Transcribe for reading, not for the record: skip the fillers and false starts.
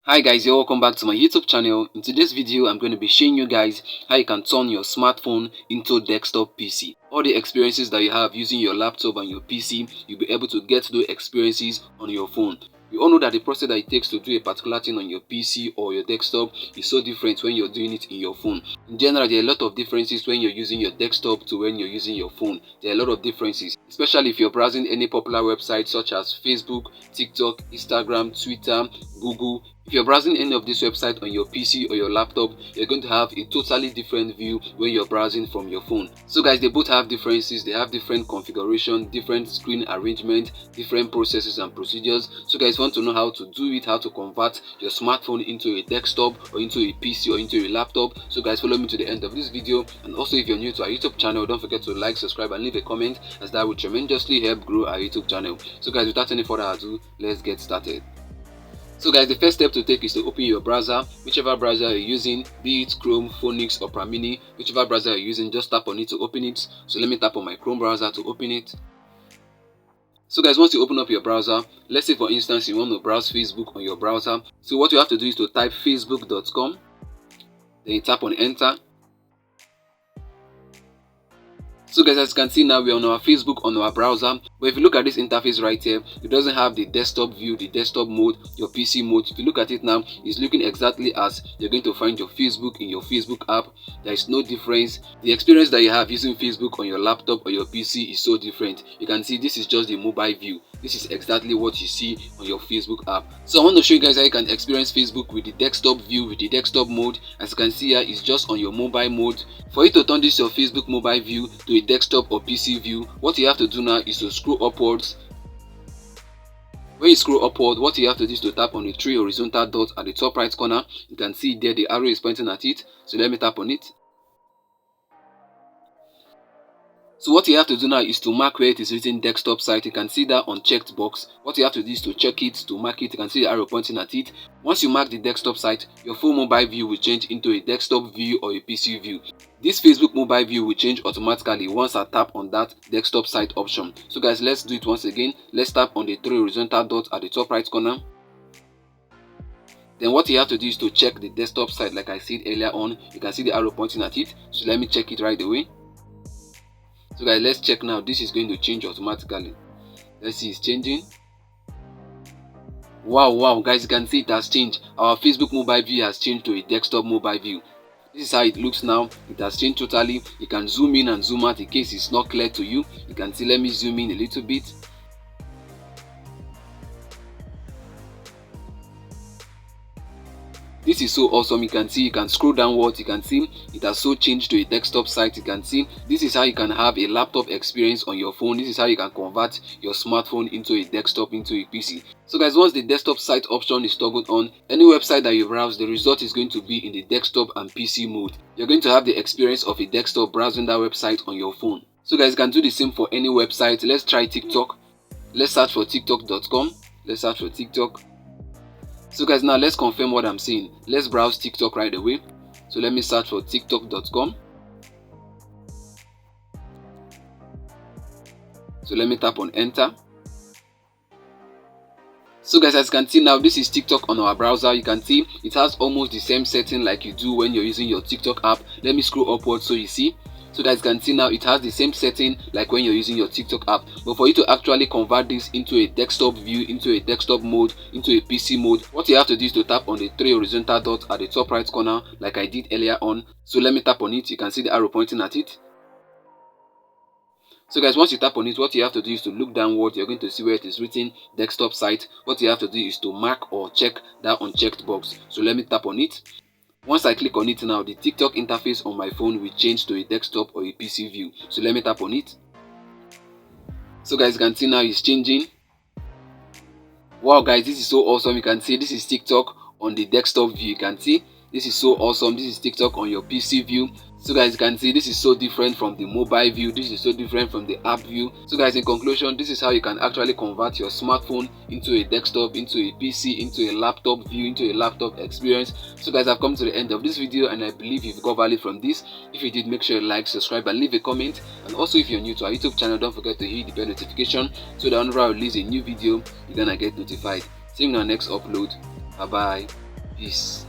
Hi guys, you're welcome back to my YouTube channel. In today's video, I'm going to be showing you guys how you can turn your smartphone into desktop PC. All the experiences that you have using your laptop and your PC, you'll be able to get those experiences on your phone. We all know that the process that it takes to do a particular thing on your PC or your desktop is so different when you're doing it in your phone. In general, there are a lot of differences when you're using your desktop to when you're using your phone. There are a lot of differences, especially if you're browsing any popular websites such as Facebook, TikTok, Instagram, Twitter, Google. If you're browsing any of these websites on your PC or your laptop, you're going to have a totally different view when you're browsing from your phone. So guys, they both have differences. They have different configuration, different screen arrangement, different processes and procedures. So guys, want to know how to do it, how to convert your smartphone into a desktop or into a PC or into a laptop. So guys, follow me to the end of this video. And also, if you're new to our YouTube channel, don't forget to like, subscribe and leave a comment, as that will tremendously help grow our YouTube channel. So guys, without any further ado, let's get started. So guys, the first step to take is to open your browser, whichever browser you're using, be it Chrome, Phoenix, Opera Mini, whichever browser you're using, just tap on it to open it. So let me tap on my Chrome browser to open it. So guys, once you open up your browser, let's say for instance you want to browse Facebook on your browser. So what you have to do is to type facebook.com, then you tap on enter. So guys, as you can see now, we're on our Facebook on our browser. But if you look at this interface right here, it doesn't have the desktop view, the desktop mode, your PC mode. If you look at it now, it's looking exactly as you're going to find your Facebook in your Facebook app. There is no difference. The experience that you have using Facebook on your laptop or your PC is so different. You can see this is just the mobile view. This is exactly what you see on your Facebook app. So I want to show you guys how you can experience Facebook with the desktop view, with the desktop mode. As you can see here, it's just on your mobile mode. For you to turn this your Facebook mobile view to a desktop or PC view, what you have to do now is to scroll upwards. When you scroll upward, what you have to do is to tap on the three horizontal dots at the top right corner. You can see there the arrow is pointing at it. So let me tap on it. So what you have to do now is to mark where it is written desktop site. You can see that unchecked box. What you have to do is to check it, to mark it. You can see the arrow pointing at it. Once you mark the desktop site, your full mobile view will change into a desktop view or a PC view. This Facebook mobile view will change automatically once I tap on that desktop site option. So guys, let's do it once again. Let's tap on the three horizontal dots at the top right corner. Then what you have to do is to check the desktop site like I said earlier on. You can see the arrow pointing at it. So let me check it right away. So guys, let's check now. This is going to change automatically. Let's see, it's changing. Wow guys, you can see it has changed. Our Facebook mobile view has changed to a desktop mobile view. This is how it looks now. It has changed totally. You can zoom in and zoom out in case it's not clear to you. You can see, let me zoom in a little bit. This is so awesome. You can see, you can scroll downwards, you can see it has so changed to a desktop site. You can see this is how you can have a laptop experience on your phone. This is how you can convert your smartphone into a desktop, into a PC. So guys, once the desktop site option is toggled on, any website that you browse, the result is going to be in the desktop and PC mode. You're going to have the experience of a desktop browsing that website on your phone. So guys, you can do the same for any website. Let's try TikTok. Let's search for tiktok.com. Let's search for TikTok. So guys, now let's confirm what I'm saying. Let's browse TikTok right away. So let me search for tiktok.com. So let me tap on enter. So guys, as you can see now, this is TikTok on our browser. You can see it has almost the same setting like you do when you're using your TikTok app. Let me scroll upwards so you see. So guys, you can see now it has the same setting like when you're using your TikTok app. But for you to actually convert this into a desktop view, into a desktop mode, into a PC mode, what you have to do is to tap on the three horizontal dots at the top right corner like I did earlier on. So let me tap on it. You can see the arrow pointing at it. So guys, once you tap on it, what you have to do is to look downward. You're going to see where it is written desktop site. What you have to do is to mark or check that unchecked box. So let me tap on it. Once I click on it now, the TikTok interface on my phone will change to a desktop or a PC view. So let me tap on it. So guys, you can see now it's changing. Wow guys, this is so awesome. You can see this is TikTok on the desktop view. You can see this is so awesome. This is TikTok on your PC view. So guys, you can see this is so different from the mobile view. This is so different from the app view. So guys, in conclusion, this is how you can actually convert your smartphone into a desktop, into a PC, into a laptop view, into a laptop experience. So guys, I've come to the end of this video and I believe you've got value from this. If you did, make sure you like, subscribe and leave a comment. And also, if you're new to our YouTube channel, don't forget to hit the bell notification so that whenever I release a new video, you're gonna get notified. See you in our next upload. Bye bye. Peace.